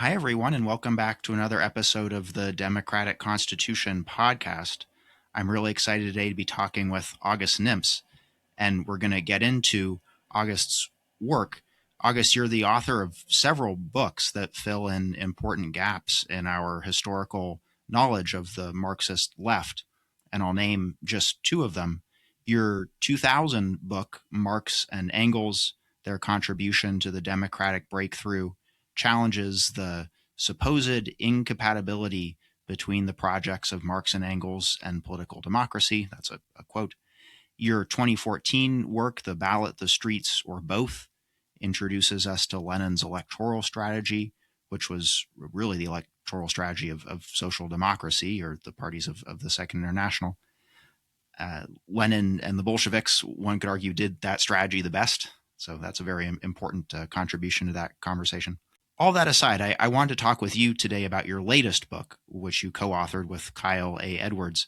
Hi, everyone, and welcome back to another episode of the Democratic Constitution podcast. I'm really excited today to be talking with August Nimtz, and we're going to get into August's work. August, you're the author of several books that fill in important gaps in our historical knowledge of the Marxist left, and I'll name just two of them. Your 2000 book, Marx and Engels, Their Contribution to the Democratic Breakthrough, challenges the supposed incompatibility between the projects of Marx and Engels and political democracy. That's a quote. Your 2014 work, The Ballot, the Streets, or Both, introduces us to Lenin's electoral strategy, which was really the electoral strategy of social democracy, or the parties of the Second International. Lenin and the Bolsheviks, one could argue, did that strategy the best. So that's a very important contribution to that conversation. All that aside, I wanted to talk with you today about your latest book, which you co-authored with Kyle A. Edwards,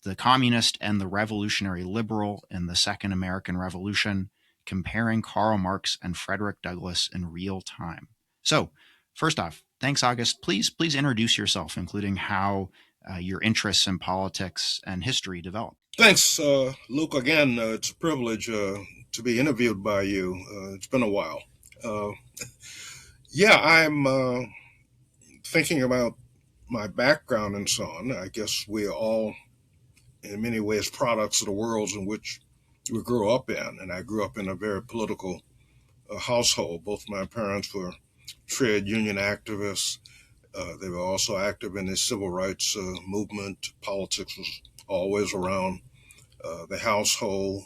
The Communist and the Revolutionary Liberal in the Second American Revolution, Comparing Karl Marx and Frederick Douglass in Real Time. So, first off, thanks, August. Please introduce yourself, including how your interests in politics and history developed. Thanks, Luke. Again, it's a privilege to be interviewed by you. It's been a while. I'm thinking about my background and so on. I guess we are all, in many ways, products of the worlds in which we grew up in. And I grew up in a very political household. Both my parents were trade union activists. They were also active in the civil rights movement. Politics was always around the household.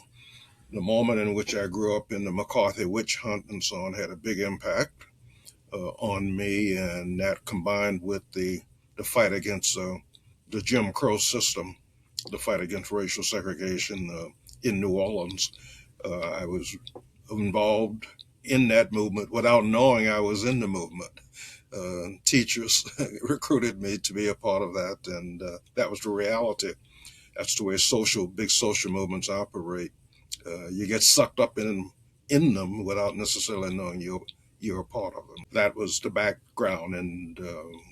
The moment in which I grew up in the McCarthy witch hunt and so on had a big impact on me, and that combined with the fight against the Jim Crow system, the fight against racial segregation in New Orleans. I was involved in that movement without knowing I was in the movement. Teachers recruited me to be a part of that, and that was the reality. That's the way big social movements operate. You get sucked up in them without necessarily knowing you're a part of them. That was the background, and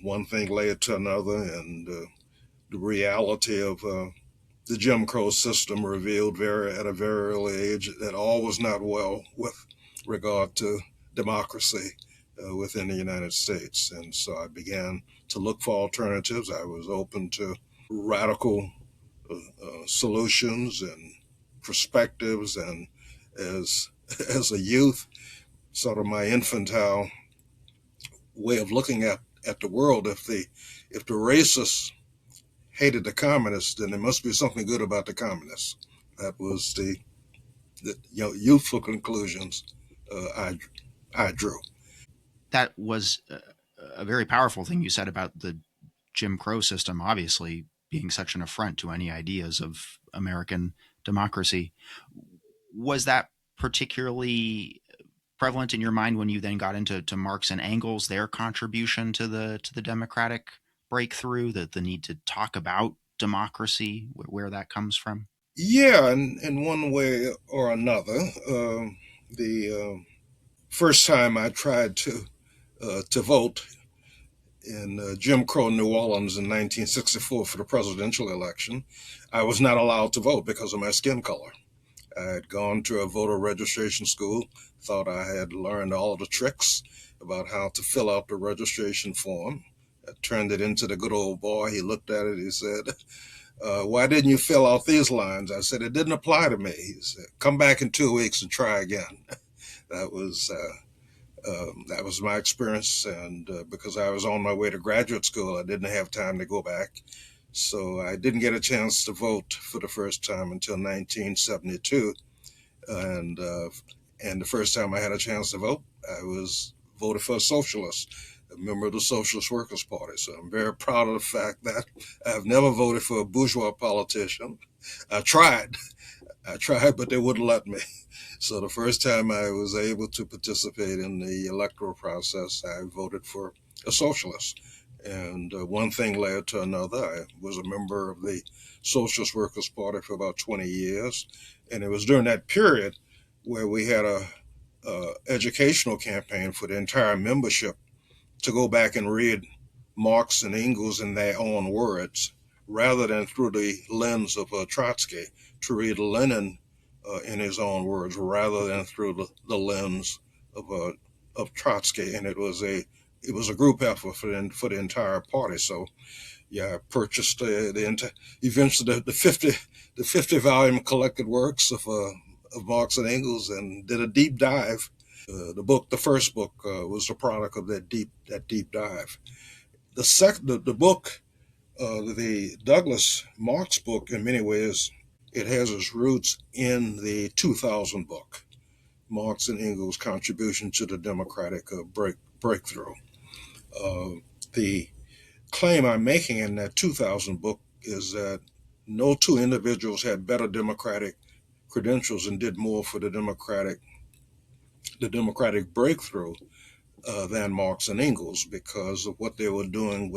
one thing led to another, and the reality of the Jim Crow system revealed at a very early age that all was not well with regard to democracy within the United States. And so I began to look for alternatives. I was open to radical solutions and perspectives, and as a youth, sort of my infantile way of looking at the world, if the racists hated the communists, then there must be something good about the communists. That was the youthful conclusions I drew. That was a very powerful thing you said about the Jim Crow system, obviously being such an affront to any ideas of American democracy. Was that particularly prevalent in your mind when you then got into Marx and Engels, their contribution to the democratic breakthrough, the need to talk about democracy, where that comes from? Yeah, in one way or another. The first time I tried to vote in Jim Crow New Orleans in 1964 for the presidential election, I was not allowed to vote because of my skin color. I had gone to a voter registration school, thought I had learned all of the tricks about how to fill out the registration form. I turned it into the good old boy. He looked at it. He said, why didn't you fill out these lines? I said, it didn't apply to me. He said, come back in 2 weeks and try again. That was my experience. And because I was on my way to graduate school, I didn't have time to go back. So I didn't get a chance to vote for the first time until 1972. And the first time I had a chance to vote, I was voted for a socialist, a member of the Socialist Workers' Party. So I'm very proud of the fact that I've never voted for a bourgeois politician. I tried, but they wouldn't let me. So the first time I was able to participate in the electoral process, I voted for a socialist. And one thing led to another. I was a member of the Socialist Workers' Party for about 20 years. And it was during that period where we had a educational campaign for the entire membership to go back and read Marx and Engels in their own words, rather than through the lens of Trotsky, to read Lenin in his own words, rather than through the lens of Trotsky. And it was a group effort for the entire party. So yeah, I purchased eventually the 50 volume collected works of Marx and Engels, and did a deep dive. The first book, was a product of that deep dive. The book, the Douglas Marx book, in many ways, it has its roots in the 2000 book, Marx and Engels' Contribution to the Democratic Breakthrough. The claim I'm making in that 2000 book is that no two individuals had better democratic credentials and did more for the democratic breakthrough than Marx and Engels, because of what they were doing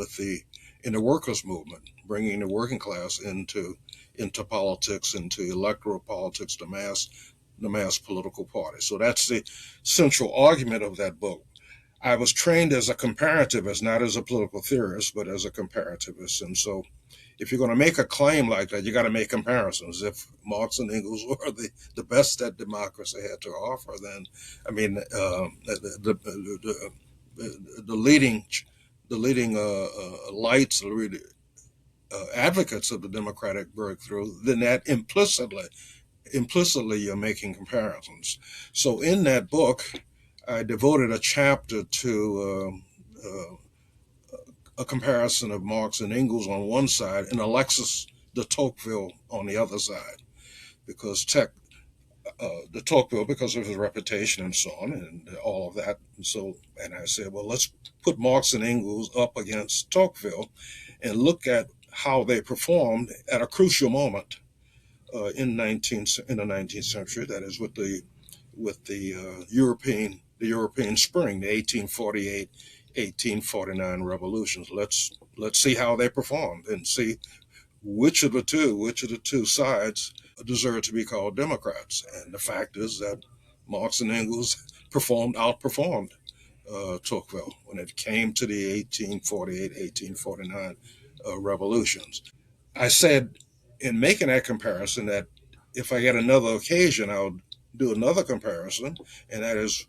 in the workers' movement, bringing the working class into politics, into electoral politics, the mass political party. So that's the central argument of that book. I was trained as a comparativist, not as a political theorist, but as a comparativist. And so if you're going to make a claim like that, you got to make comparisons. If Marx and Engels were the best that democracy had to offer, then, I mean, the leading lights, advocates of the democratic breakthrough, then that implicitly you're making comparisons. So in that book, I devoted a chapter to a comparison of Marx and Engels on one side and Alexis de Tocqueville on the other side, because de Tocqueville, because of his reputation and so on and all of that. And I said, well, let's put Marx and Engels up against Tocqueville and look at how they performed at a crucial moment in the 19th century. That is with the European Spring, the 1848, 1849 revolutions. Let's see how they performed and see which of the two sides deserve to be called Democrats. And the fact is that Marx and Engels outperformed Tocqueville when it came to the 1848, 1849 revolutions. I said in making that comparison that if I get another occasion, I'll do another comparison, and that is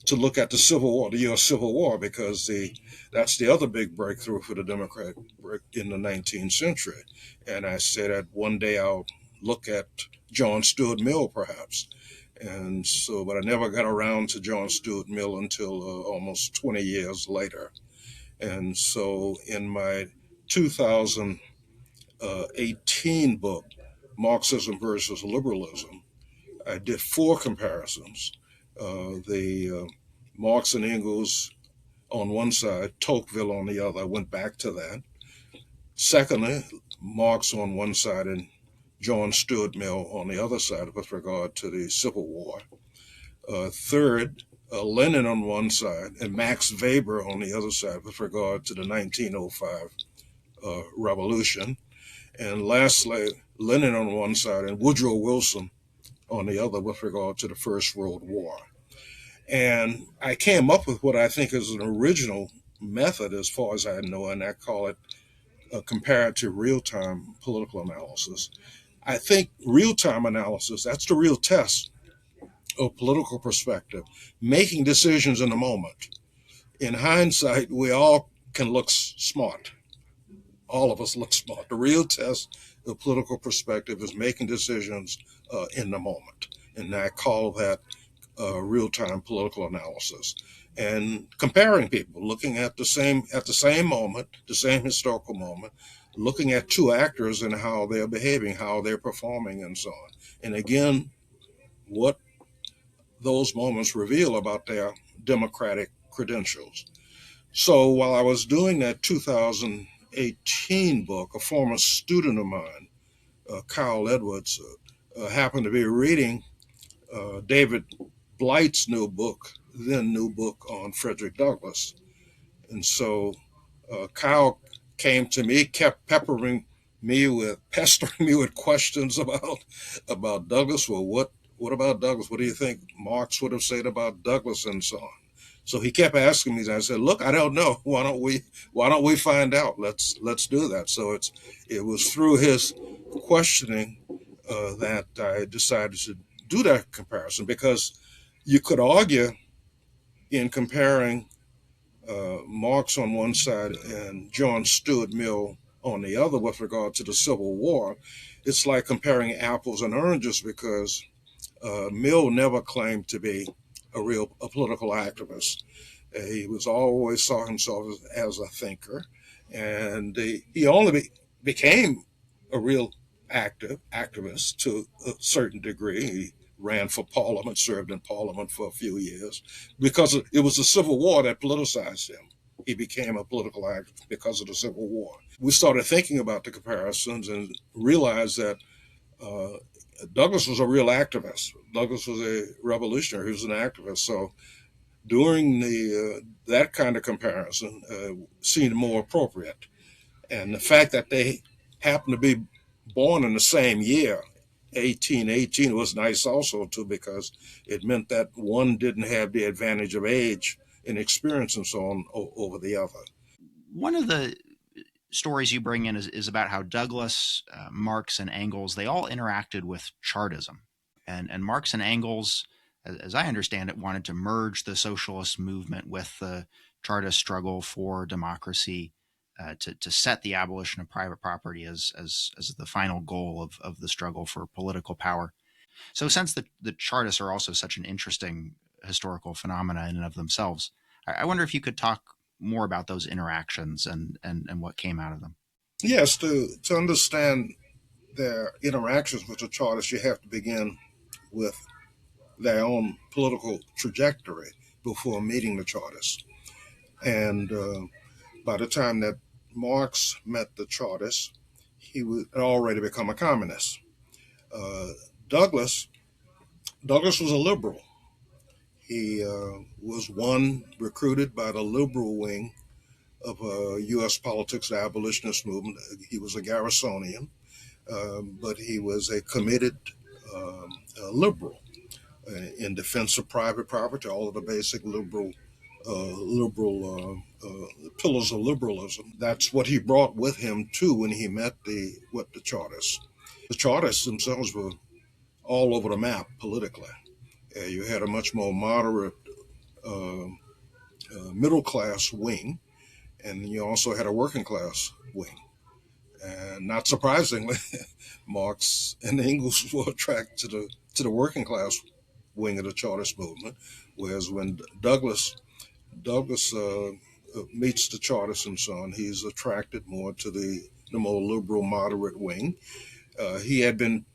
to look at the Civil War, the U.S. Civil War, because that's the other big breakthrough for the Democrat in the 19th century. And I said that one day I'll look at John Stuart Mill, perhaps. And so, but I never got around to John Stuart Mill until almost 20 years later. And so in my 2018 book, Marxism versus Liberalism, I did 4 comparisons. The Marx and Engels on one side, Tocqueville on the other. I went back to that. Secondly, Marx on one side and John Stuart Mill on the other side with regard to the Civil War. Third, Lenin on one side and Max Weber on the other side with regard to the 1905 revolution. And lastly, Lenin on one side and Woodrow Wilson on the other with regard to the First World War. And I came up with what I think is an original method as far as I know, and I call it a comparative real-time political analysis. I think real-time analysis, that's the real test of political perspective, making decisions in the moment. In hindsight, we all can look smart. All of us look smart. The real test of political perspective is making decisions in the moment. And I call that real-time political analysis. And comparing people, looking at the same moment, the same historical moment, looking at two actors and how they're behaving, how they're performing, and so on. And again, what those moments reveal about their democratic credentials. So while I was doing that 2018 book, a former student of mine, Kyle Edwards, happened to be reading David Blight's new book on Frederick Douglass. And so Kyle came to me, kept pestering me with questions about Douglass. Well, what about Douglass? What do you think Marx would have said about Douglass and so on? So he kept asking me, and I said, "Look, I don't know. Why don't we find out? Let's do that." So it was through his questioning that I decided to do that comparison, because you could argue in comparing Marx on one side and John Stuart Mill on the other with regard to the Civil War. It's like comparing apples and oranges, because Mill never claimed to be a political activist. He was always saw himself as a thinker, and he only became a real activist to a certain degree. He ran for parliament, served in parliament for a few years, because it was the Civil War that politicized him. He became a political activist because of the Civil War. We started thinking about the comparisons and realized that uh, Douglass was a real activist. Douglass was a revolutionary. He was an activist. So doing the that kind of comparison seemed more appropriate. And the fact that they happened to be born in the same year, 1818, was nice also too, because it meant that one didn't have the advantage of age and experience and so on over the other. One of the stories you bring in is about how Douglass, Marx, and Engels, they all interacted with Chartism. And Marx and Engels, as I understand it, wanted to merge the socialist movement with the Chartist struggle for democracy, to set the abolition of private property as the final goal of the struggle for political power. So, since the Chartists are also such an interesting historical phenomena in and of themselves, I wonder if you could talk more about those interactions and what came out of them. Yes, to understand their interactions with the Chartists, you have to begin with their own political trajectory before meeting the Chartists. And by the time that Marx met the Chartists, he had already become a communist. Uh, Douglass Douglass was a liberal. He was one recruited by the liberal wing of U.S. politics, the abolitionist movement. He was a Garrisonian, but he was a committed liberal in defense of private property, all of the basic liberal pillars of liberalism. That's what he brought with him too when he met the Chartists. The Chartists themselves were all over the map politically. You had a much more moderate uh, middle class wing, and you also had a working class wing. And not surprisingly, Marx and Engels were attracted to the working class wing of the Chartist movement, whereas when Douglass meets the Chartists and so on, he's attracted more to the more liberal, moderate wing. He had been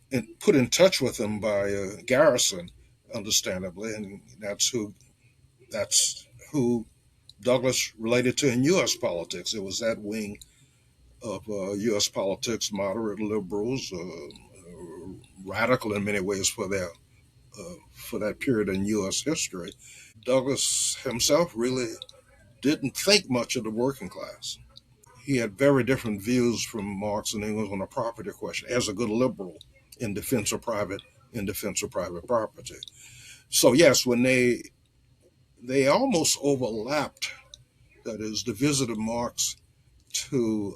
put in touch with them by Garrison, understandably, and that's who Douglass related to in U.S. politics. It was that wing of U.S. politics, moderate liberals, radical in many ways for that period in U.S. history. Douglass himself really didn't think much of the working class. He had very different views from Marx and Engels on the property question, as a good liberal in defense of private property. So yes, when they almost overlapped. That is the visit of Marx to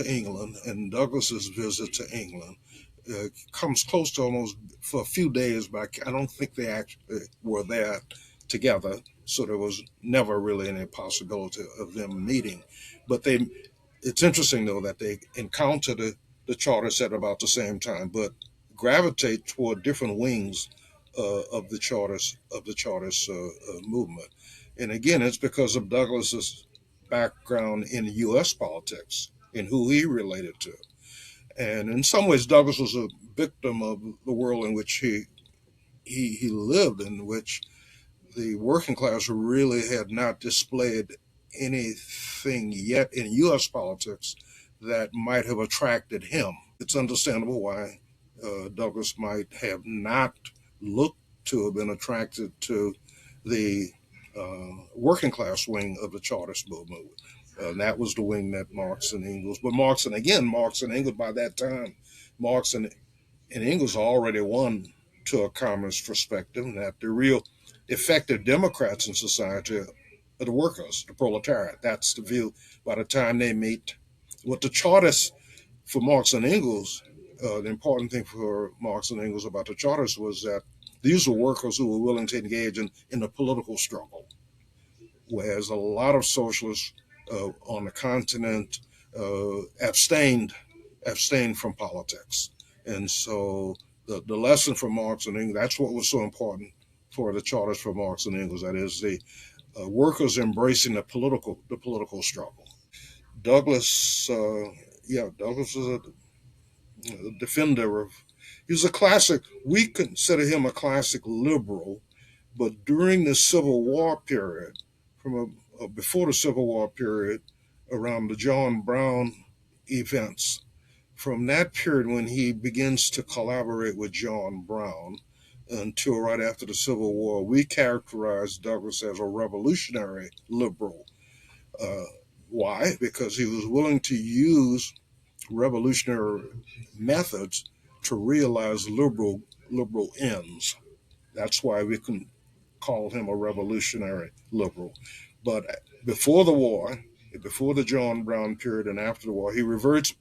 England and Douglass's visit to England comes close to almost for a few days, but I don't think they actually were there together. So there was never really any possibility of them meeting. But it's interesting though that they encounter the Chartists at about the same time, but gravitate toward different wings of the Chartist movement. And again, it's because of Douglass's background in U.S. politics and who he related to. And in some ways, Douglass was a victim of the world in which he lived, in which the working class really had not displayed anything yet in U.S. politics that might have attracted him. It's understandable why Douglass might have not looked to have been attracted to the working class wing of the Chartist movement. And that was the wing that Marx and Engels, but Marx and Engels by that time, Marx and Engels already won to a communist perspective, and that the real effective democrats in society are the workers, the proletariat. That's the view by the time they meet. What the Chartists for Marx and Engels, the important thing for Marx and Engels about the Chartists was that these were workers who were willing to engage in the political struggle, whereas a lot of socialists on the continent abstained from politics. And so the lesson for Marx and Engels, that's what was so important for the Chartists for Marx and Engels. That is the workers embracing the political struggle. Douglass, Douglass is a defender of. He was a classic. We consider him a classic liberal, but during the Civil War period, before the Civil War period, around the John Brown events, from that period when he begins to collaborate with John Brown until right after the Civil War, we characterize Douglass as a revolutionary liberal. Uh, why? Because he was willing to use revolutionary methods to realize liberal ends. That's why we can call him a revolutionary liberal. But before the war, before the John Brown period and after the war, he reverts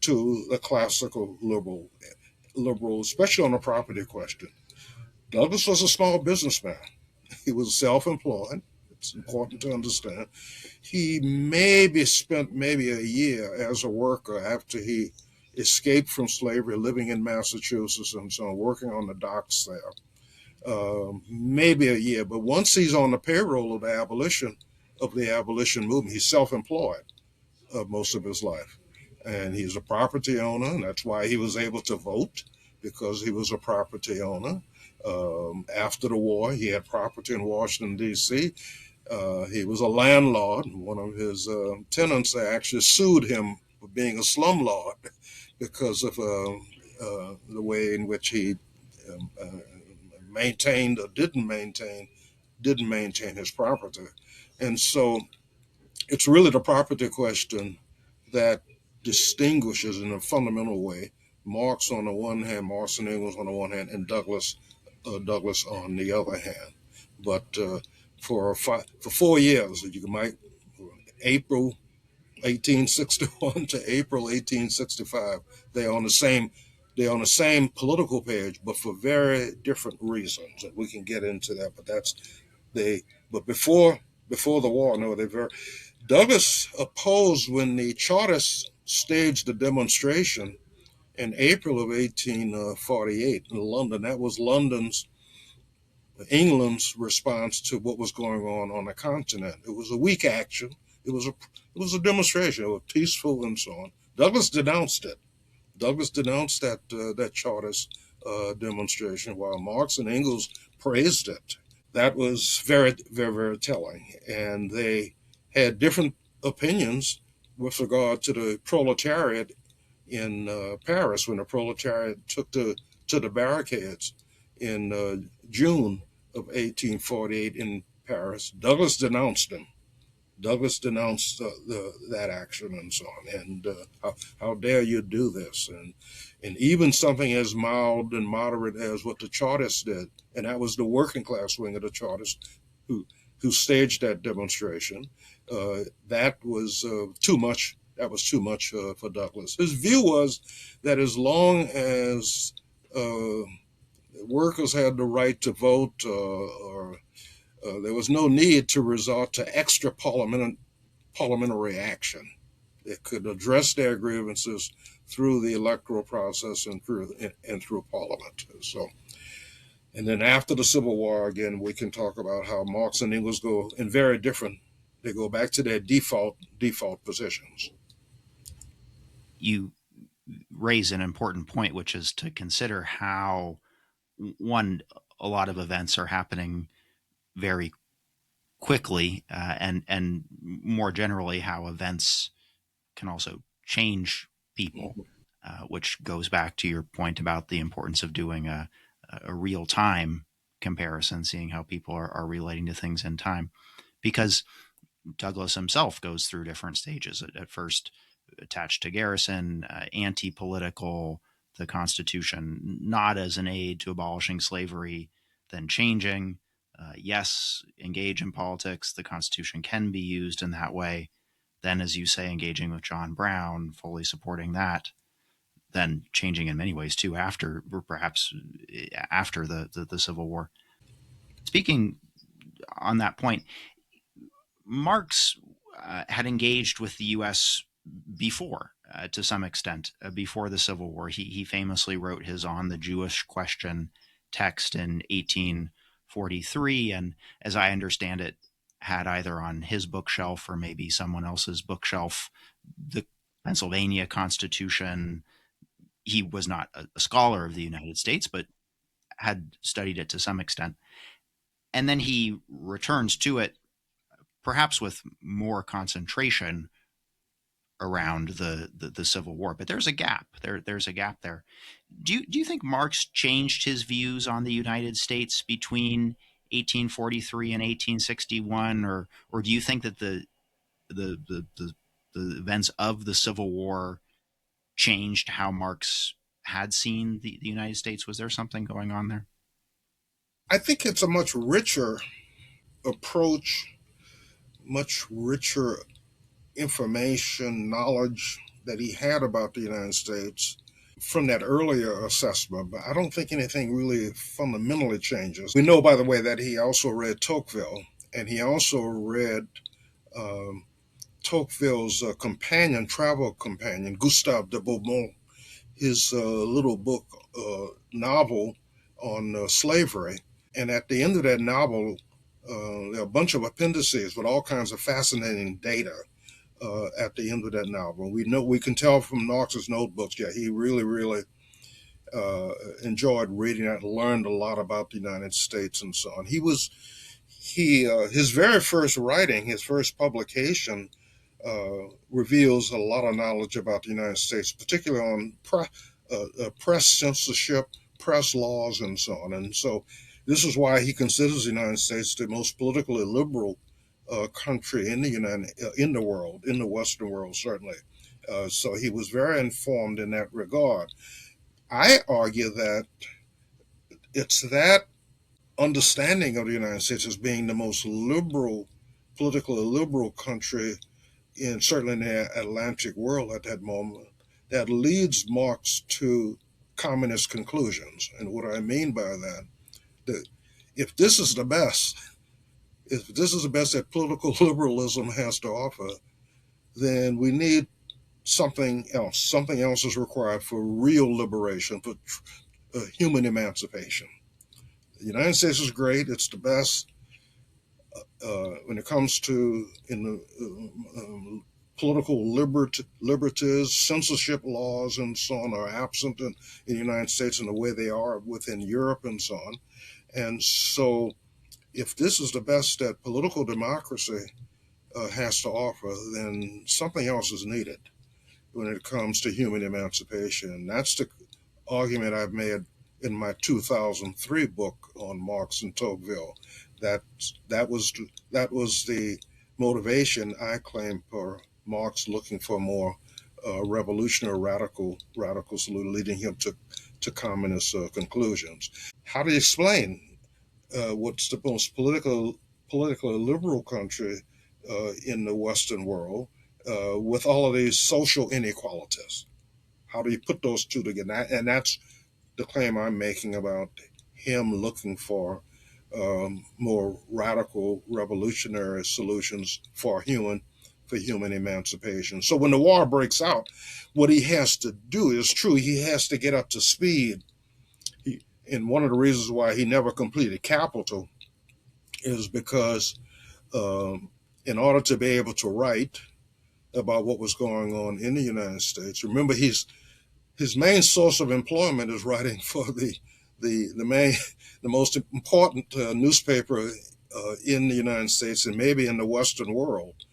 to the classical liberal, especially on the property question. Douglass was a small businessman. He was self-employed. It's important to understand. He maybe spent maybe a year as a worker after he escaped from slavery, living in Massachusetts and so on, working on the docks there. Maybe a year, but once he's on the payroll of the abolition movement, he's self-employed most of his life, and he's a property owner, and that's why he was able to vote because he was a property owner. After the war, he had property in Washington D.C. He was a landlord. One of his tenants actually sued him for being a slumlord because of the way in which he maintained or didn't maintain his property. And so it's really the property question that distinguishes in a fundamental way Marx on the one hand, Marx and Engels on the one hand, and Douglass on the other hand. But for 4 years, you might April 1861 to April 1865, they're on the same political page, but for very different reasons. And we can get into that. But they. But before the war, no, they very. Douglass opposed when the Chartists staged a demonstration in April of 1848 in London. That was England's response to what was going on the continent. It was a weak action. It was a demonstration. It was peaceful and so on. Douglass denounced it. Douglass denounced that Chartist demonstration, while Marx and Engels praised it. That was very, very, very telling. And they had different opinions with regard to the proletariat in Paris when the proletariat took to the barricades in June of 1848 in Paris. Douglass denounced them. Douglass denounced that action and so on. And how dare you do this? And even something as mild and moderate as what the Chartists did, and that was the working class wing of the Chartists who staged that demonstration. That was too much. That was too much for Douglass. His view was that as long as workers had the right to vote, or there was no need to resort to extra parliamentary action. They could address their grievances through the electoral process and through Parliament. So, and then after the Civil War, again, we can talk about how Marx and Engels go in very different. They go back to their default positions. You raise an important point, which is to consider how a lot of events are happening very quickly, and more generally, how events can also change people, which goes back to your point about the importance of doing a real time comparison, seeing how people are relating to things in time. Because Douglass himself goes through different stages. At first, attached to Garrison, anti-political, the Constitution not as an aid to abolishing slavery, then changing, yes, engage in politics. The Constitution can be used in that way. Then, as you say, engaging with John Brown, fully supporting that, then changing in many ways too after, or perhaps after the Civil War. Speaking on that point, Marx had engaged with the U.S. before, to some extent, before the Civil War. He famously wrote his On the Jewish Question text in 1843, and as I understand it, had either on his bookshelf or maybe someone else's bookshelf the Pennsylvania Constitution. He was not a scholar of the United States, but had studied it to some extent. And then he returns to it, perhaps with more concentration around the Civil War. But there's a gap. There's a gap there. Do you think Marx changed his views on the United States between 1843 and 1861, or do you think that the events of the Civil War changed how Marx had seen the United States? Was there something going on there? I think it's a much richer approach, much richer information, knowledge that he had about the United States from that earlier assessment, but I don't think anything really fundamentally changes. We know, by the way, that he also read Tocqueville, and he also read um, Tocqueville's travel companion, Gustave de Beaumont, his little book, novel on slavery. And at the end of that novel, there are a bunch of appendices with all kinds of fascinating data at the end of that novel. We can tell from Marx's notebooks, yeah, he really, really enjoyed reading that, learned a lot about the United States and so on. His very first writing, his first publication, reveals a lot of knowledge about the United States, particularly on press censorship, press laws, and so on. And so, this is why he considers the United States the most politically liberal country in the world, in the Western world, certainly. So he was very informed in that regard. I argue that it's that understanding of the United States as being the most liberal, politically liberal country certainly in the Atlantic world at that moment that leads Marx to communist conclusions. And what I mean by that if this is the best, if this is the best that political liberalism has to offer, then we need something else. Something else is required for real liberation, for human emancipation. The United States is great. It's the best when it comes to in the political liberties, censorship laws, and so on are absent in the United States in the way they are within Europe and so on. And so, if this is the best that political democracy has to offer, then something else is needed when it comes to human emancipation. That's the argument I've made in my 2003 book on Marx and Tocqueville. That was the motivation I claim for Marx looking for more revolutionary, radical solution, leading him to communist conclusions. How do you explain what's the most politically liberal country in the Western world with all of these social inequalities? How do you put those two together? And that's the claim I'm making about him looking for more radical, revolutionary solutions for human emancipation. So when the war breaks out, what he has to do is true. He has to get up to speed. And one of the reasons why he never completed Capital is because in order to be able to write about what was going on in the United States, remember his main source of employment is writing for the most important newspaper in the United States and maybe in the Western world,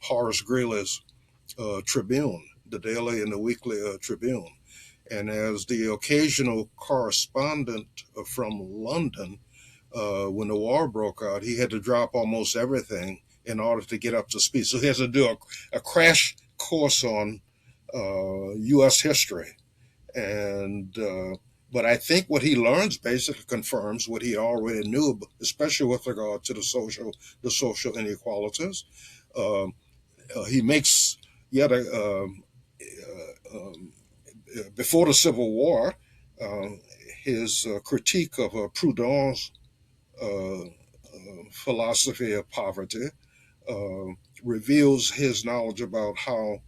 Horace Greeley's Tribune, the daily and the weekly Tribune. And as the occasional correspondent from London, when the war broke out, he had to drop almost everything in order to get up to speed. So he has to do a crash course on U.S. history. And But I think what he learns basically confirms what he already knew, especially with regard to the social inequalities. Um, he makes yet a before the Civil War, uh, his critique of Proudhon's philosophy of poverty uh, reveals his knowledge about how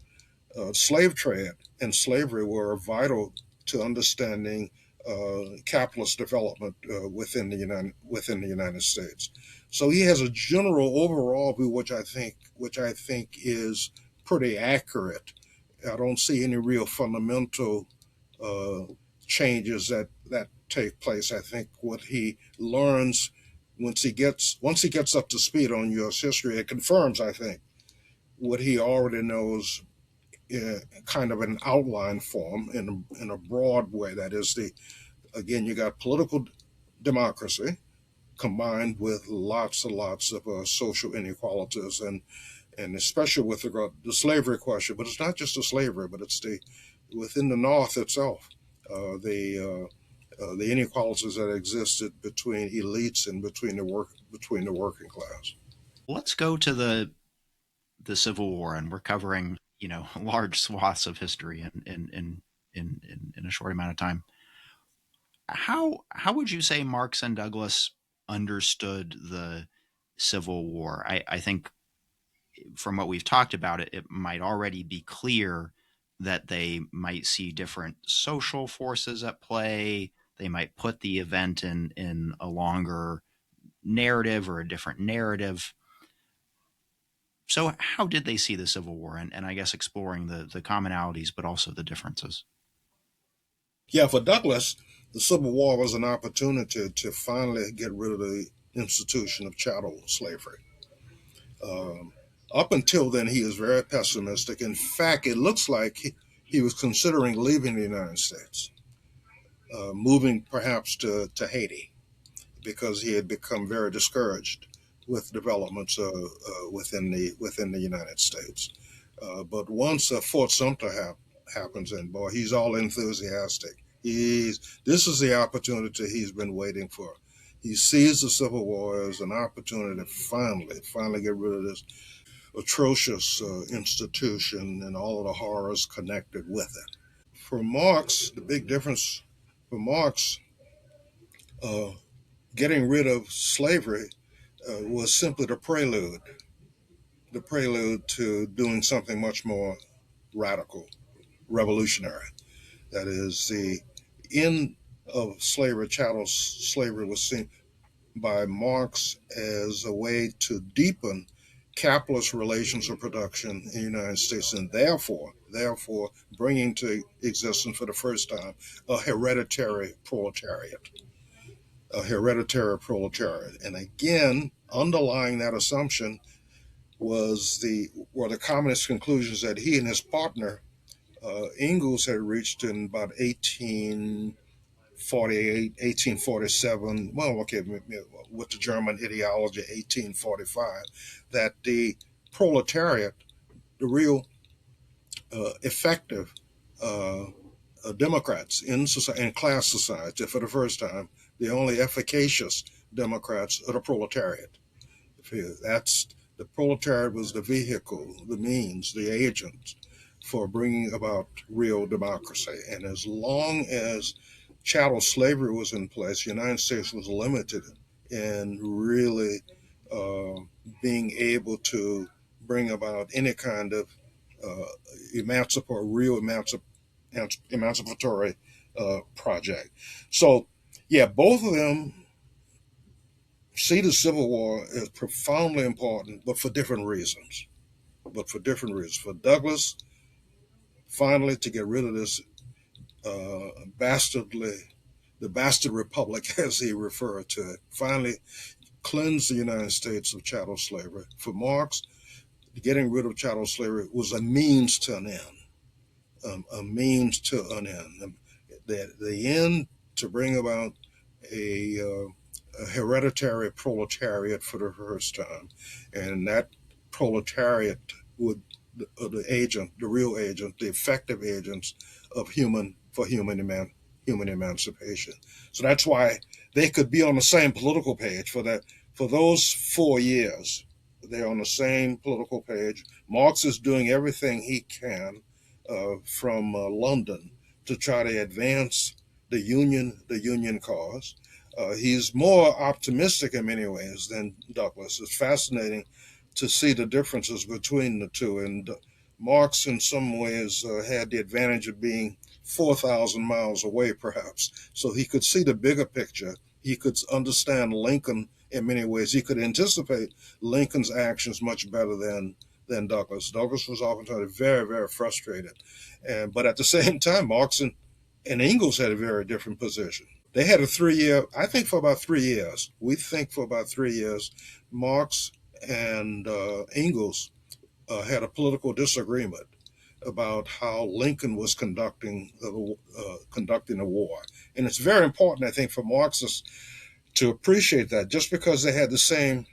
slave trade and slavery were vital to understanding capitalist development within the United States. So he has a general overall view, which I think is pretty accurate. I don't see any real fundamental uh, changes that take place. I think what he learns once he gets up to speed on U.S. history, it confirms, I think, what he already knows, kind of an outline form in a broad way. That is, the again, you got political democracy combined with lots and lots of social inequalities, and especially with regard to the slavery question. But it's not just the slavery, but it's the within the North itself, the inequalities that existed between elites and between the working class. Let's go to the Civil War, and we're covering large swaths of history in a short amount of time. How would you say Marx and Douglas understood the Civil War? I think from what we've talked about, it might already be clear that they might see different social forces at play. They might put the event in a longer narrative or a different narrative. So, how did they see the Civil War? And I guess exploring the commonalities, but also the differences. Yeah, for Douglas, the Civil War was an opportunity to finally get rid of the institution of chattel slavery. Um, Up until then, he was very pessimistic. In fact, it looks like he was considering leaving the United States, moving perhaps to Haiti, because he had become very discouraged with developments within the United States. But once Fort Sumter happens, and boy, he's all enthusiastic. This is the opportunity he's been waiting for. He sees the Civil War as an opportunity to finally get rid of this atrocious institution and all of the horrors connected with it. For Marx, the big difference for Marx, uh, getting rid of slavery was simply the prelude to doing something much more radical, revolutionary. That is, the end of slavery, chattel slavery, was seen by Marx as a way to deepen capitalist relations of production in the United States, and therefore bringing to existence for the first time a hereditary proletariat. A hereditary proletariat. And again, underlying that assumption were the communist conclusions that he and his partner Engels had reached in about 1848, 1847. Well, okay, with the German ideology, 1845, that the proletariat, the real effective uh, Democrats in society, in class society, for the first time, the only efficacious Democrats are the proletariat. That's the proletariat was the vehicle, the means, the agent for bringing about real democracy. And as long as chattel slavery was in place, the United States was limited in really uh, being able to bring about any kind of uh, emancipatory project. So, yeah, both of them see the Civil War as profoundly important, but for different reasons. For Douglas, finally, to get rid of this bastardly, the bastard republic, as he referred to it, finally cleanse the United States of chattel slavery. For Marx, getting rid of chattel slavery was a means to an end, a means to an end. The end to bring about a hereditary proletariat for the first time, and that proletariat would the agent, the real agent, the effective agents of human human emancipation. So that's why they could be on the same political page for that. For those 4 years, they're on the same political page. Marx is doing everything he can from London to try to advance the union cause. He's more optimistic in many ways than Douglass. It's fascinating to see the differences between the two. And Marx, in some ways, had the advantage of being 4,000 miles away, perhaps. So he could see the bigger picture. He could understand Lincoln in many ways. He could anticipate Lincoln's actions much better than Douglass. Douglass was oftentimes very, very frustrated. But at the same time, Marx and Engels had a very different position. They had a 3 year, I think for about 3 years, we think for about 3 years, Marx and Engels had a political disagreement about how Lincoln was conducting the war. And it's very important, I think, for Marxists to appreciate that just because they had the same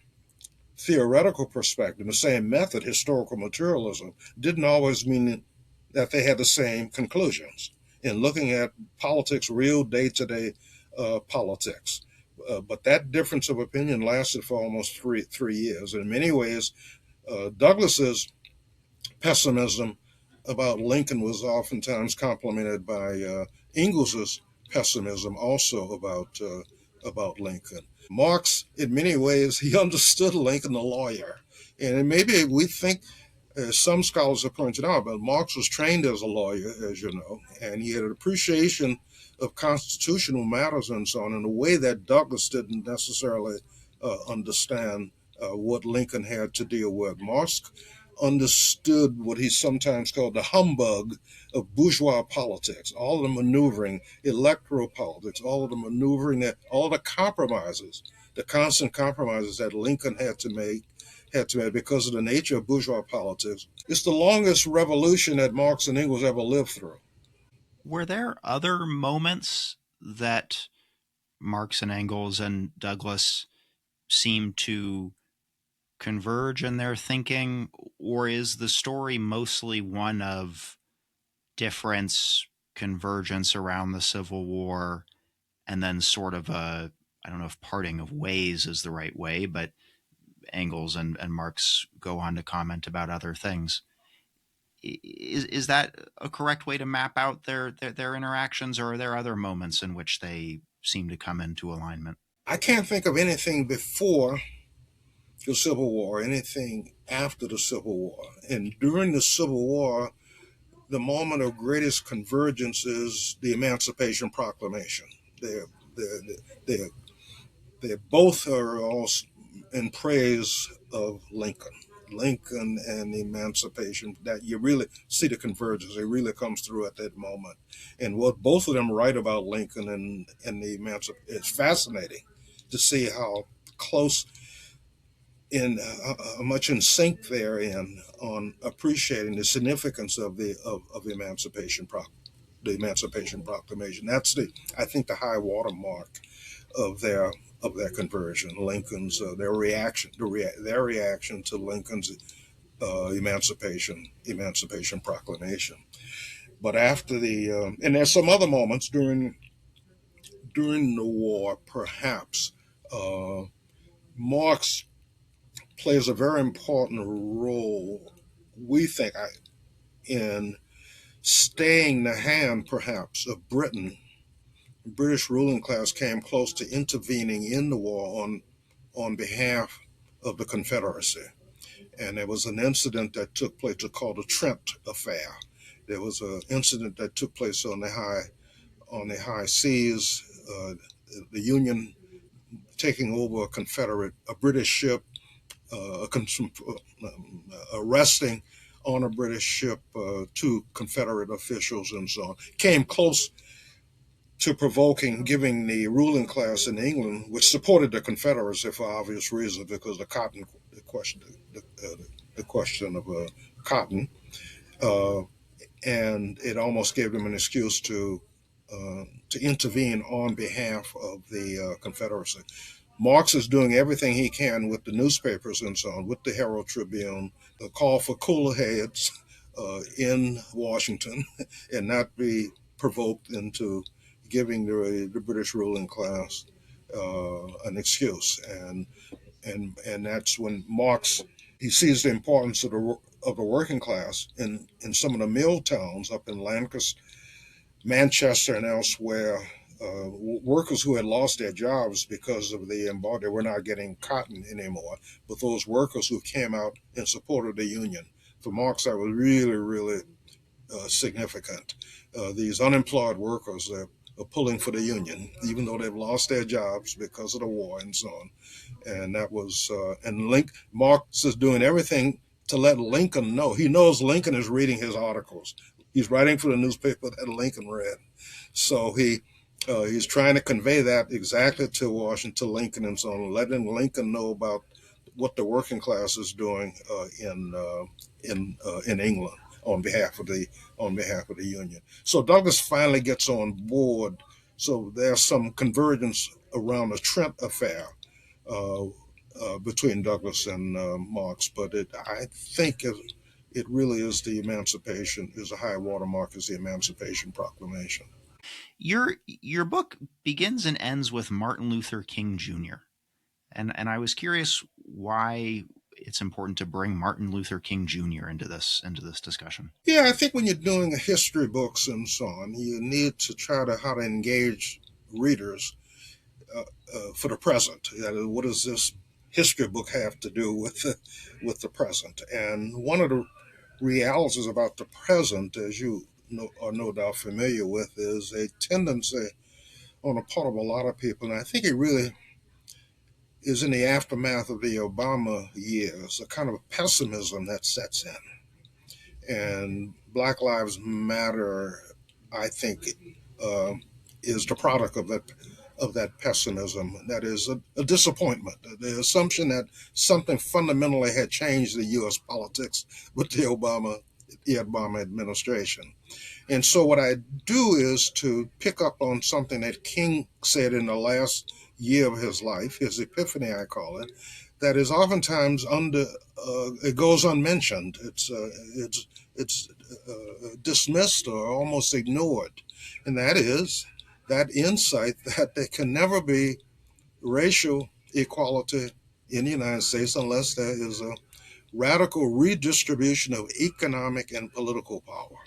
theoretical perspective, the same method, historical materialism, didn't always mean that they had the same conclusions in looking at politics, real day-to-day politics. But that difference of opinion lasted for almost three years. In many ways, Douglass's pessimism about Lincoln was oftentimes complemented by Engels's pessimism also about Lincoln. Marx, in many ways, he understood Lincoln, the lawyer, and maybe we think, as some scholars have pointed out, but Marx was trained as a lawyer, as you know, and he had an appreciation of constitutional matters and so on in a way that Douglass didn't necessarily understand what Lincoln had to deal with. Marx understood what he sometimes called the humbug of bourgeois politics, all of the maneuvering, electoral politics, all of the maneuvering, all of the compromises, the constant compromises that Lincoln had to make because of the nature of bourgeois politics. It's the longest revolution that Marx and Engels ever lived through. Were there other moments that Marx and Engels and Douglass seem to converge in their thinking, or is the story mostly one of difference, convergence around the Civil War, and then sort of a, I don't know if parting of ways is the right way, but Engels and Marx go on to comment about other things. Is that a correct way to map out their interactions, or are there other moments in which they seem to come into alignment? I can't think of anything before the Civil War, anything after the Civil War. And during the Civil War, the moment of greatest convergence is the Emancipation Proclamation. They're, they're, they're, they both are all in praise of Lincoln. Lincoln and the Emancipation, that you really see the convergence. It really comes through at that moment. And what both of them write about Lincoln and the Emancipation, it's fascinating to see how close in much in sync they're in on appreciating the significance of the Emancipation Proclamation. That's I think the high watermark of their conversion. Lincoln's their reaction to Lincoln's Emancipation Proclamation. But after and there's some other moments during the war, perhaps Marx plays a very important role, we think, in staying the hand, perhaps, of Britain. The British ruling class came close to intervening in the war on behalf of the Confederacy. And there was an incident that took place called the Trent Affair. There was an incident that took place on the high seas, the Union taking over a British ship, arresting on a British ship two Confederate officials and so on. Came close to giving the ruling class in England, which supported the Confederacy for obvious reasons, because the question of cotton, and it almost gave them an excuse to intervene on behalf of the Confederacy. Marx is doing everything he can with the newspapers and so on, with the Herald Tribune, the call for cooler heads in Washington and not be provoked into giving the British ruling class an excuse, and that's when Marx he sees the importance of the working class in some of the mill towns up in Lancaster, Manchester, and elsewhere. Workers who had lost their jobs because of the embargo, they were not getting cotton anymore. But those workers who came out in support of the union, for Marx, that was really, really significant. These unemployed workers are pulling for the union, even though they've lost their jobs because of the war and so on. And that was Marx is doing everything to let Lincoln know. He knows Lincoln is reading his articles. He's writing for the newspaper that Lincoln read, so he's trying to convey that exactly to Washington, to Lincoln, and so on, letting Lincoln know about what the working class is doing in England on behalf of the Union. So Douglas finally gets on board. So there's some convergence around the Trent affair uh, between Douglas and Marx, but I think it really is the emancipation, is a high watermark, is the Emancipation Proclamation. Your book begins and ends with Martin Luther King Jr. And I was curious why it's important to bring Martin Luther King Jr. into this discussion. Yeah, I think when you're doing history books and so on, you need to try to how to engage readers for the present. What does this history book have to do with the present? And one of the realities about the present, as you are no doubt familiar with, is a tendency on the part of a lot of people, and I think it really is in the aftermath of the Obama years, a kind of pessimism that sets in. And Black Lives Matter, I think, uh, is the product of that pessimism. That is a disappointment, the assumption that something fundamentally had changed in U.S. politics with the Obama administration. And so what I do is to pick up on something that King said in the last year of his life, his epiphany, I call it, that is oftentimes it goes unmentioned. It's dismissed or almost ignored, and that is that insight that there can never be racial equality in the United States unless there is a radical redistribution of economic and political power.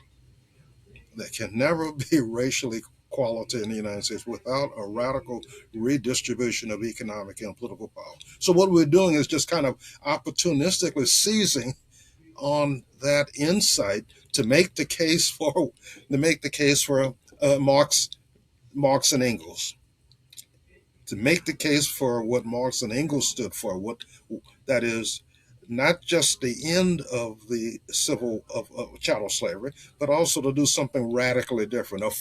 There can never be racial equality in the United States without a radical redistribution of economic and political power. So what we're doing is just kind of opportunistically seizing on that insight to make the case for Marx and Engels, to make the case for what Marx and Engels stood for. What that is, not just the end of the of chattel slavery, but also to do something radically different, a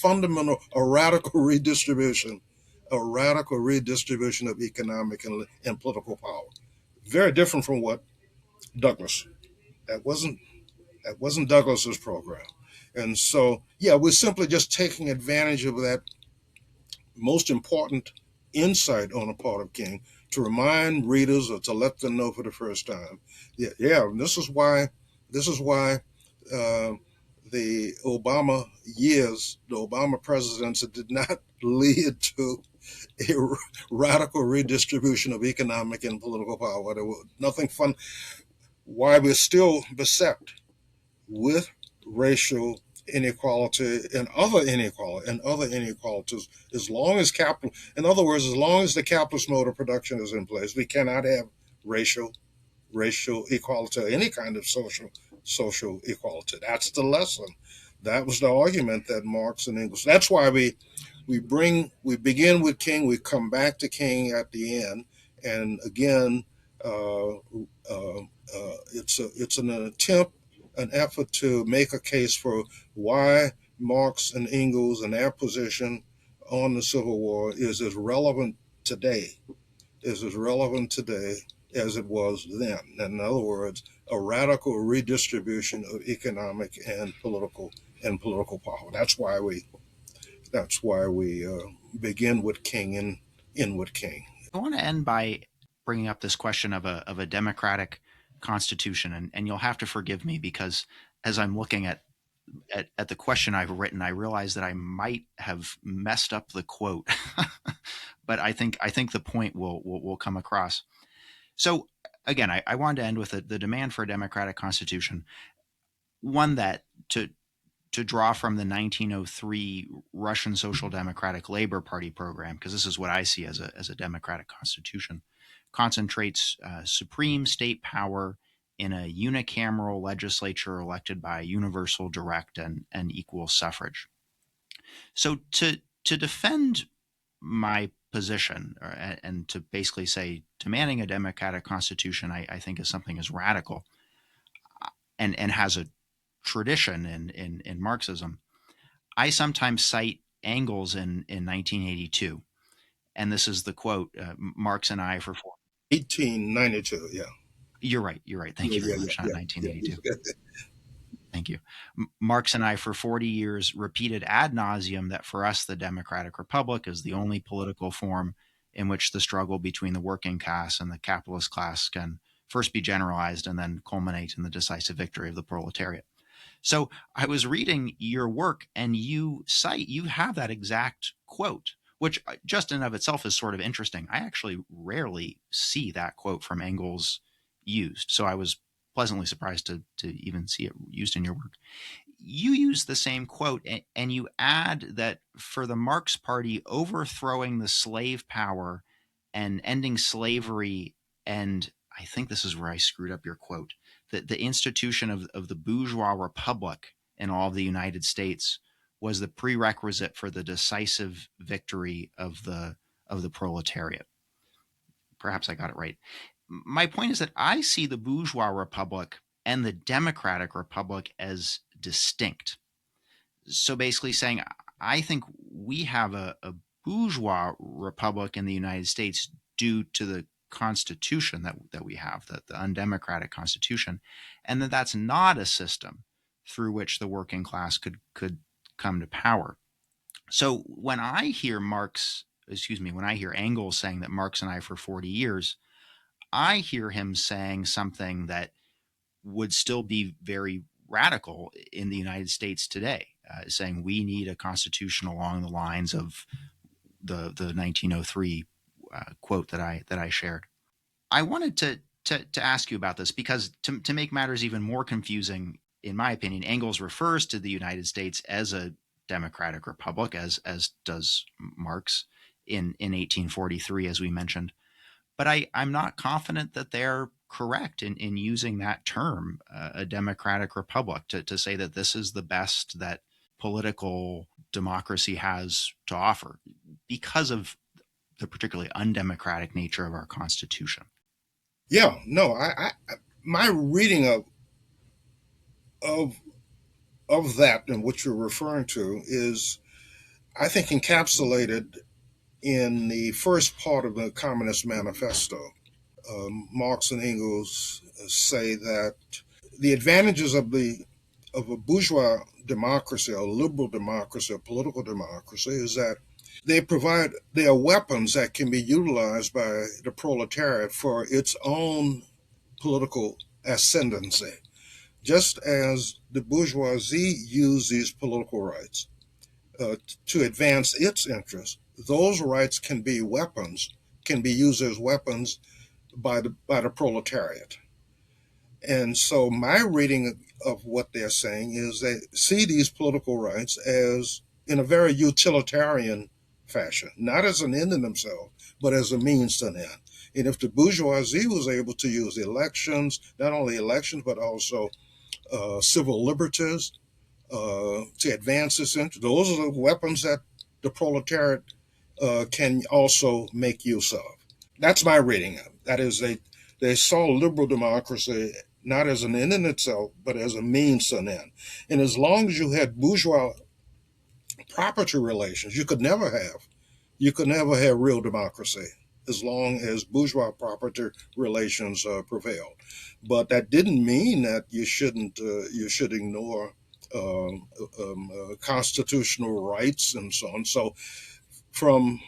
radical redistribution of economic and political power. Very different from what Douglas. That wasn't Douglas's program, and so yeah, we're simply just taking advantage of that most important insight on the part of King to remind readers or to let them know for the first time. Yeah, this is why uh, the the Obama presidency did not lead to a radical redistribution of economic and political power. There was nothing fun. Why we're still beset with racial inequality and other inequalities, as long as capital in other words, as long as the capitalist mode of production is in place, we cannot have racial equality or any kind of social equality. That's the lesson. That was the argument that Marx and Engels. That's why we begin with King, we come back to King at the end, and again, uh, it's an attempt, an effort to make a case for why Marx and Engels and their position on the Civil War today, is as relevant today as it was then. In other words, a radical redistribution of economic and political power. That's why we begin with King and end with King. I want to end by bringing up this question of a democratic constitution, and you'll have to forgive me because as I'm looking at at the question I've written, I realized that I might have messed up the quote, but I think the point will come across. So again, I wanted to end with the demand for a democratic constitution, one that to draw from the 1903 Russian Social Democratic Labor Party program, because this is what I see as a democratic constitution, concentrates supreme state power in a unicameral legislature elected by universal, direct, and equal suffrage. So to defend my position, and to basically say demanding a democratic constitution, I think is something as radical and has a tradition in Marxism. I sometimes cite Engels in 1982, and this is the quote: "Marx and I for four." 1892. Yeah. You're right. You're right. Thank Yeah. you very Yeah. much. Not Yeah. 1982. Yeah. Thank you. Marx and I for 40 years repeated ad nauseum that for us the democratic republic is the only political form in which the struggle between the working class and the capitalist class can first be generalized and then culminate in the decisive victory of the proletariat. So I was reading your work, and you have that exact quote, which just in and of itself is sort of interesting. I actually rarely see that quote from Engels used. So I was pleasantly surprised to even see it used in your work. You use the same quote, and you add that for the Marx Party, overthrowing the slave power and ending slavery, and I think this is where I screwed up your quote, that the institution of the bourgeois republic in all of the United States was the prerequisite for the decisive victory of the proletariat. Perhaps I got it right. My point is that I see the bourgeois republic and the democratic republic as distinct. So basically saying, I think we have a bourgeois republic in the United States due to the constitution that we have, the undemocratic constitution, and that's not a system through which the working class could come to power. So when I hear when I hear Engels saying that Marx and I for 40 years, I hear him saying something that would still be very radical in the United States today, saying we need a constitution along the lines of the 1903 quote that I shared. I wanted to ask you about this because to make matters even more confusing, in my opinion, Engels refers to the United States as a democratic republic, as does Marx in 1843, as we mentioned. But I'm not confident that they're correct in using that term, a democratic republic, to say that this is the best that political democracy has to offer because of the particularly undemocratic nature of our Constitution. Yeah. No, my reading of of that and what you're referring to is, I think, encapsulated in the first part of the Communist Manifesto. Marx and Engels say that the advantages of a bourgeois democracy, a liberal democracy, a political democracy, is that they are weapons that can be utilized by the proletariat for its own political ascendancy. Just as the bourgeoisie used these political rights to advance its interests, those rights can be weapons, can be used as weapons by the proletariat. And so my reading of what they're saying is they see these political rights as in a very utilitarian fashion, not as an end in themselves, but as a means to an end. And if the bourgeoisie was able to use elections, not only elections, but also civil liberties to advance this interest, those are the weapons that the proletariat can also make use of. That's my reading of it. That is, they saw liberal democracy not as an end in itself, but as a means to an end. And as long as you had bourgeois property relations, you could never have real democracy as long as bourgeois property relations prevailed. But that didn't mean that you should ignore constitutional rights and so on. So from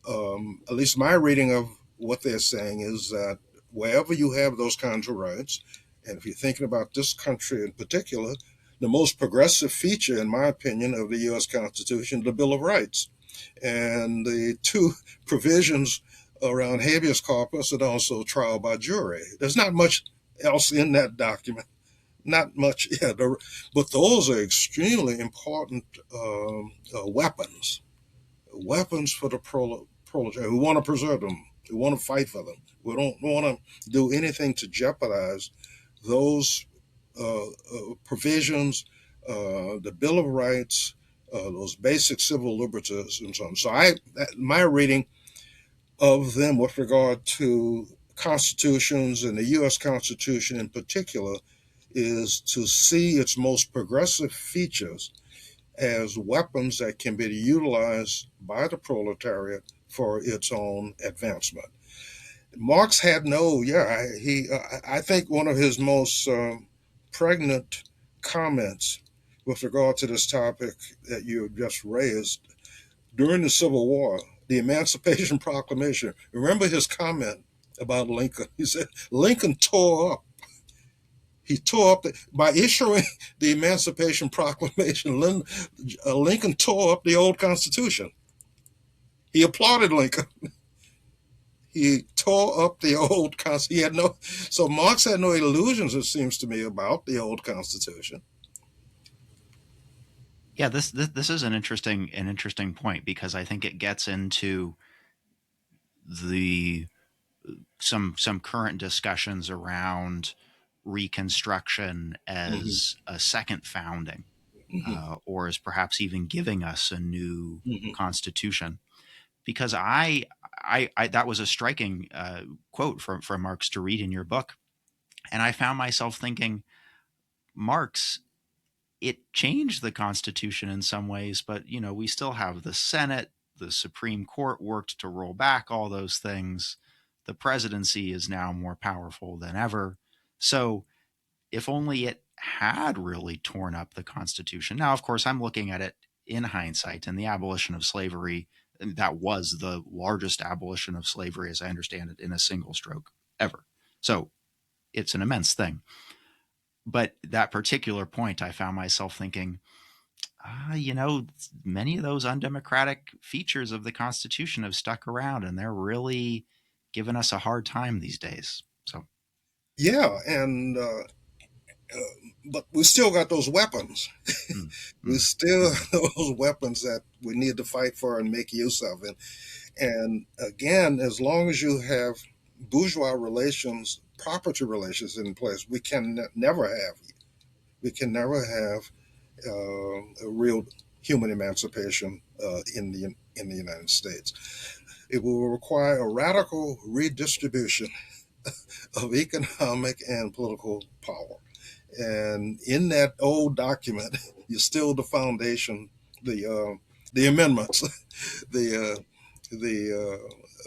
at least my reading of what they're saying is that wherever you have those kinds of rights, and if you're thinking about this country in particular, the most progressive feature, in my opinion, of the U.S. Constitution, the Bill of Rights, and the two provisions around habeas corpus and also trial by jury. There's not much else in that document. Not much, yeah, but those are extremely important weapons, weapons for the proletariat. We want to preserve them. We want to fight for them. We don't want to do anything to jeopardize those provisions, the Bill of Rights, those basic civil liberties, and so on. So my reading of them with regard to constitutions and the U.S. Constitution in particular is to see its most progressive features as weapons that can be utilized by the proletariat for its own advancement. Marx had no, yeah, I think one of his most pregnant comments with regard to this topic that you just raised during the Civil War, the Emancipation Proclamation. Remember his comment about Lincoln? He said Lincoln tore up. He tore up by issuing the Emancipation Proclamation. Lincoln tore up the old Constitution. He applauded Lincoln. He tore up the old Constitution. He had no, so Marx had no illusions, it seems to me, about the old Constitution. Yeah, this is an interesting point, because I think it gets into the some current discussions around Reconstruction Mm-hmm. as a second founding, Mm-hmm. or as perhaps even giving us a new Mm-hmm. constitution. Because I that was a striking quote from Marx to read in your book, and I found myself thinking, Marx, it changed the Constitution in some ways, but we still have the Senate, the Supreme Court worked to roll back all those things. The presidency is now more powerful than ever. So if only it had really torn up the Constitution. Now, of course, I'm looking at it in hindsight, and the abolition of slavery, that was the largest abolition of slavery, as I understand it, in a single stroke ever. So it's an immense thing. But that particular point, I found myself thinking, many of those undemocratic features of the Constitution have stuck around, and they're really giving us a hard time these days. So, Yeah, and but we still got those weapons. mm, We mm, still mm, have those weapons that we need to fight for and make use of. And again, as long as you have bourgeois relations, property relations in place, we can never have a real human emancipation in the United States. It will require a radical redistribution of economic and political power. And in that old document, you still the foundation, the amendments, the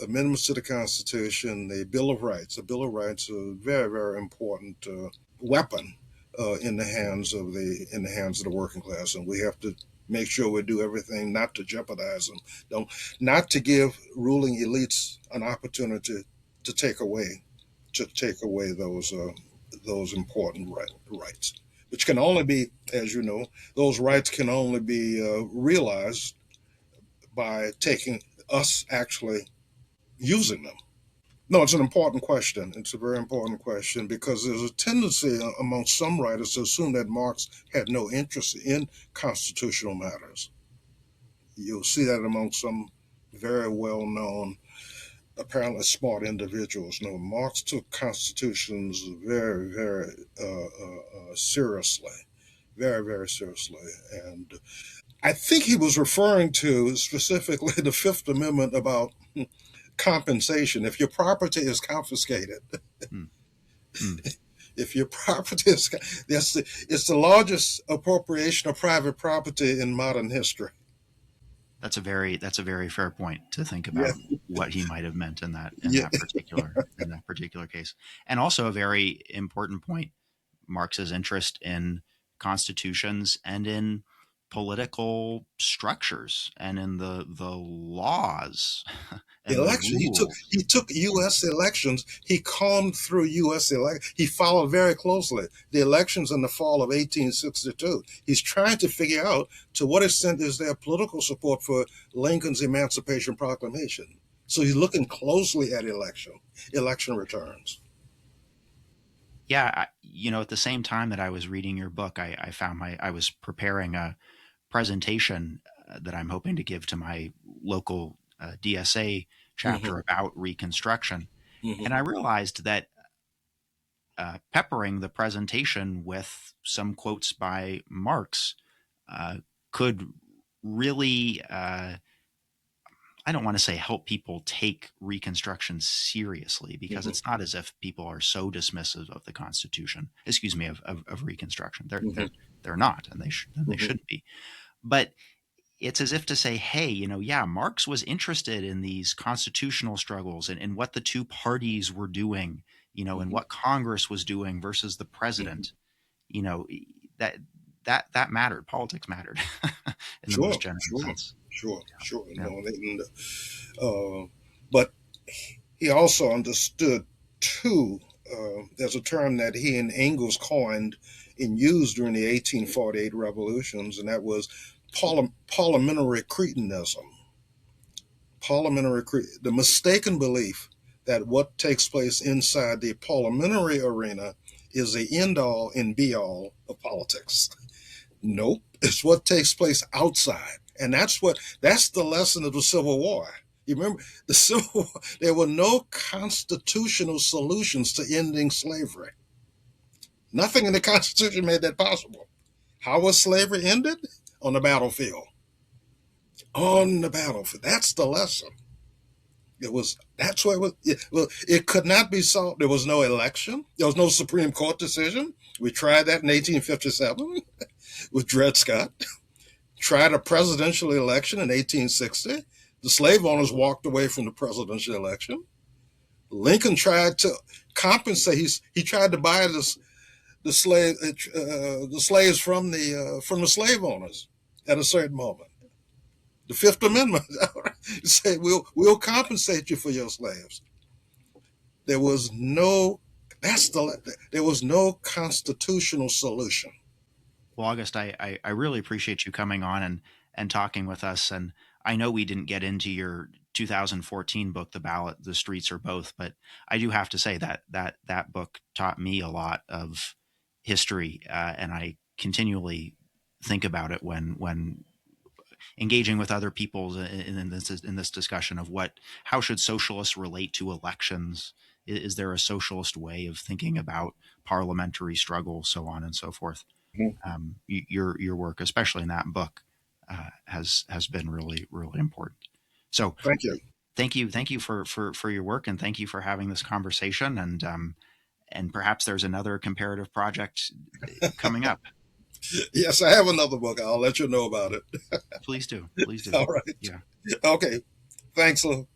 amendments to the Constitution, the Bill of Rights. The Bill of Rights is a very, very important weapon in the hands of the working class, and we have to make sure we do everything not to jeopardize them, don't not to give ruling elites an opportunity to take away those important rights, which can only be, as you know, those rights can only be realized by taking us actually using them. No, it's an important question. It's a very important question because there's a tendency among some writers to assume that Marx had no interest in constitutional matters. You'll see that among some very well known, apparently smart individuals. No, Marx took constitutions very, very seriously, very, very seriously. And I think he was referring to specifically the Fifth Amendment about compensation. If your property is confiscated, mm, mm. if your property is, it's the largest appropriation of private property in modern history. That's a very fair point to think Yeah, about what he might have meant in that yeah, particular case, and also a very important point: Marx's interest in constitutions and in political structures and in the laws and the Election. He rules. took U.S. elections. He combed through U.S. elections. He followed very closely the elections in the fall of 1862. He's trying to figure out to what extent is there political support for Lincoln's Emancipation Proclamation. So he's looking closely at election returns. Yeah, at the same time that I was reading your book, I found I was preparing a presentation that I'm hoping to give to my local DSA chapter Hmm. about Reconstruction. And Hmm. I realized that peppering the presentation with some quotes by Marx uh, could really, I don't want to say help people take Reconstruction seriously, because Hmm. it's not as if people are so dismissive of the Constitution, excuse me, of Reconstruction. Hmm. They're not, and they Hmm. shouldn't be. But it's as if to say, hey, yeah, Marx was interested in these constitutional struggles and what the two parties were doing, and Hmm. what Congress was doing versus the Hmm. president. You know, that that mattered. Politics mattered in the Sure, most general sure, sense. sure. Yeah. Uh, but he also understood too. There's a term that he and Engels coined and used during the 1848 revolutions, and that was parliamentary cretinism. The mistaken belief that what takes place inside the parliamentary arena is the end all and be all of politics. Nope, it's what takes place outside, and that's the lesson of the Civil War. You remember the Civil War? There were no constitutional solutions to ending slavery. Nothing in the Constitution made that possible. How was slavery ended? On the battlefield. On the battlefield. That's the lesson. It was. That's what it was. It could not be solved. There was no election. There was no Supreme Court decision. We tried that in 1857 with Dred Scott. Tried a presidential election in 1860. The slave owners walked away from the presidential election. Lincoln tried to compensate. He tried to buy the slaves from the slave owners at a certain moment. The Fifth Amendment said we'll compensate you for your slaves. There was no there was no constitutional solution. Well, August, I really appreciate you coming on and talking with us. And I know we didn't get into your 2014 book, The Ballot, The Streets Are Both, but I do have to say that book taught me a lot of history, and I continually think about it when engaging with other people in this discussion of how should socialists relate to elections. Is there a socialist way of thinking about parliamentary struggle, so on and so forth? Your work, especially in that book, has been really really important. So Thank you. thank you for your work, and thank you for having this conversation. And perhaps there's another comparative project coming up. Yes, I have another book. I'll let you know about it. Please do, please do. All right. Yeah. Okay. Thanks, Lou.